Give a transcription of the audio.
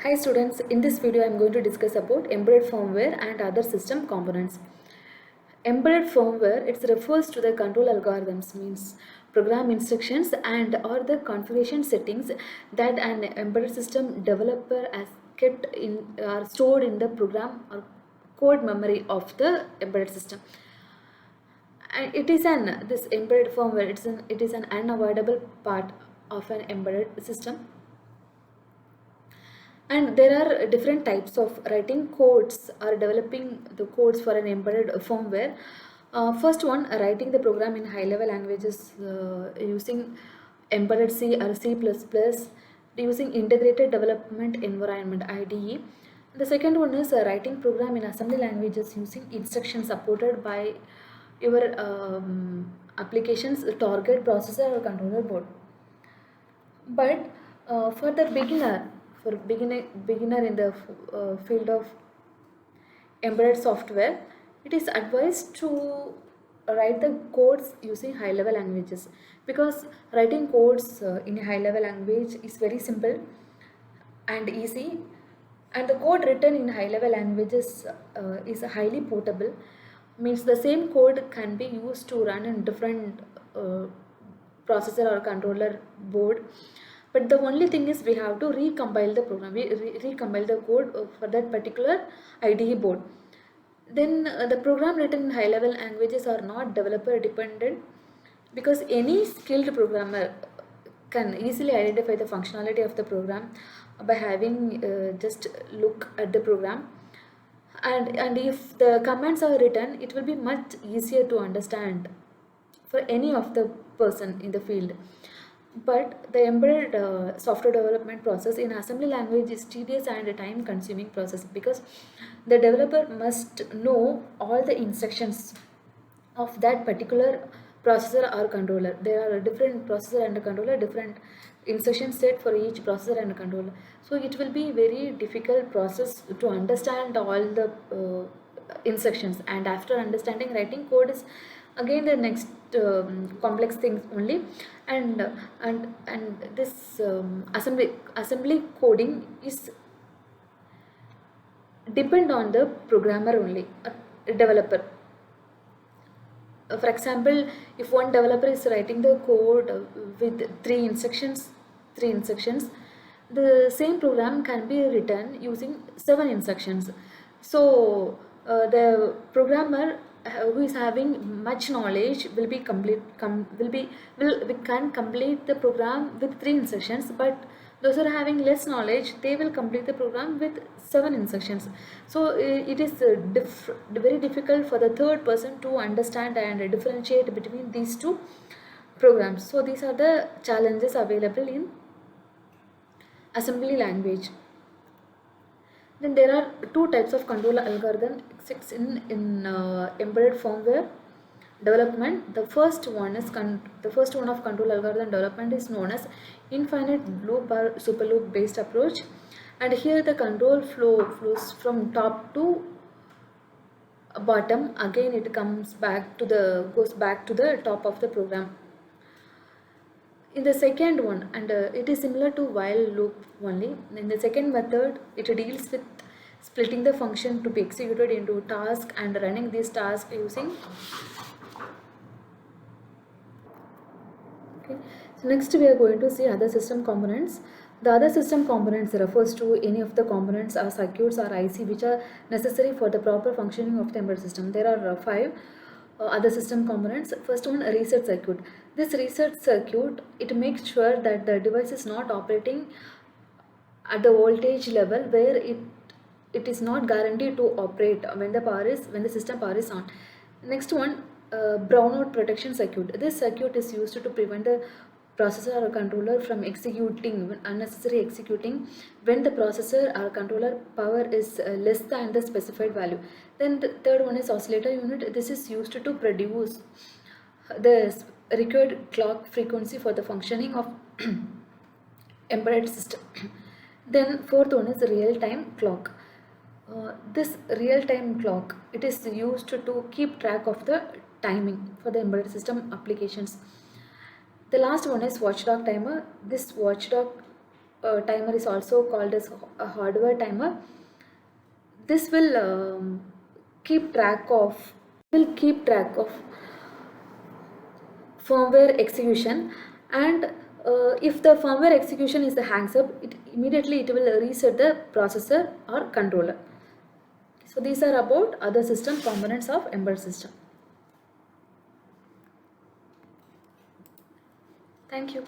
Hi students, in this video I am going to discuss about embedded firmware and other system components. Embedded firmware, it refers to the control algorithms, means program instructions and or the configuration settings that an embedded system developer has kept in or stored in the program or code memory of the embedded system. And this embedded firmware, it is an unavoidable part of an embedded system. And there are different types of writing codes or developing the codes for an embedded firmware. First one, writing the program in high-level languages using embedded C or C++, using integrated development environment IDE. The second one is writing program in assembly languages using instructions supported by your application's target processor or controller board. But for the beginner in the field of embedded software, it is advised to write the codes using high level languages, because writing codes in a high level language is very simple and easy, and the code written in high level languages is highly portable, means the same code can be used to run in different processor or controller board. But the only thing is we have to recompile the program, we recompile the code for that particular IDE board. Then the program written in high level languages are not developer dependent, because any skilled programmer can easily identify the functionality of the program by having just look at the program, and if the commands are written, it will be much easier to understand for any of the person in the field. But the embedded software development process in assembly language is tedious and a time consuming process, because the developer must know all the instructions of that particular processor or controller. There are different processor and controller, different instruction set for each processor and controller. So it will be very difficult process to understand all the instructions, and after understanding, writing code is again the next complex things only. And this assembly coding is depend on the programmer only, a developer. For example, if one developer is writing the code with three instructions, the same program can be written using 7 instructions. So the programmer who is having much knowledge will be complete will can complete the program with 3 instructions, but those who are having less knowledge, they will complete the program with 7 instructions. So it is very difficult for the third person to understand and differentiate between these two programs. So these are the challenges available in assembly language. Then there are two types of control algorithm exists in embedded firmware development. The first one of control algorithm development is known as infinite loop or super loop based approach, and here the control flows from top to bottom. Again, it goes back to the top of the program. In the second one, and it is similar to while loop only. In the second method, it deals with splitting the function to be executed into tasks and running these tasks using. Okay. So next we are going to see other system components. The other system components refers to any of the components or circuits or IC which are necessary for the proper functioning of the embedded system. There are 5 other system components. First one, a reset circuit. This reset circuit, it makes sure that the device is not operating at the voltage level where it is not guaranteed to operate when the system power is on. Next one, brownout protection circuit. This circuit is used to prevent the processor or controller from unnecessary executing when the processor or controller power is less than the specified value. Then the third one is oscillator unit. This is used to produce the required clock frequency for the functioning of embedded system. Then fourth one is real-time clock. This real-time clock, it is used to keep track of the timing for the embedded system applications. The last one is watchdog timer. This watchdog timer is also called as a hardware timer. This will keep track of firmware execution, and if the firmware execution is the hangs up, it will reset the processor or controller. So these are about other system components of embedded system. Thank you.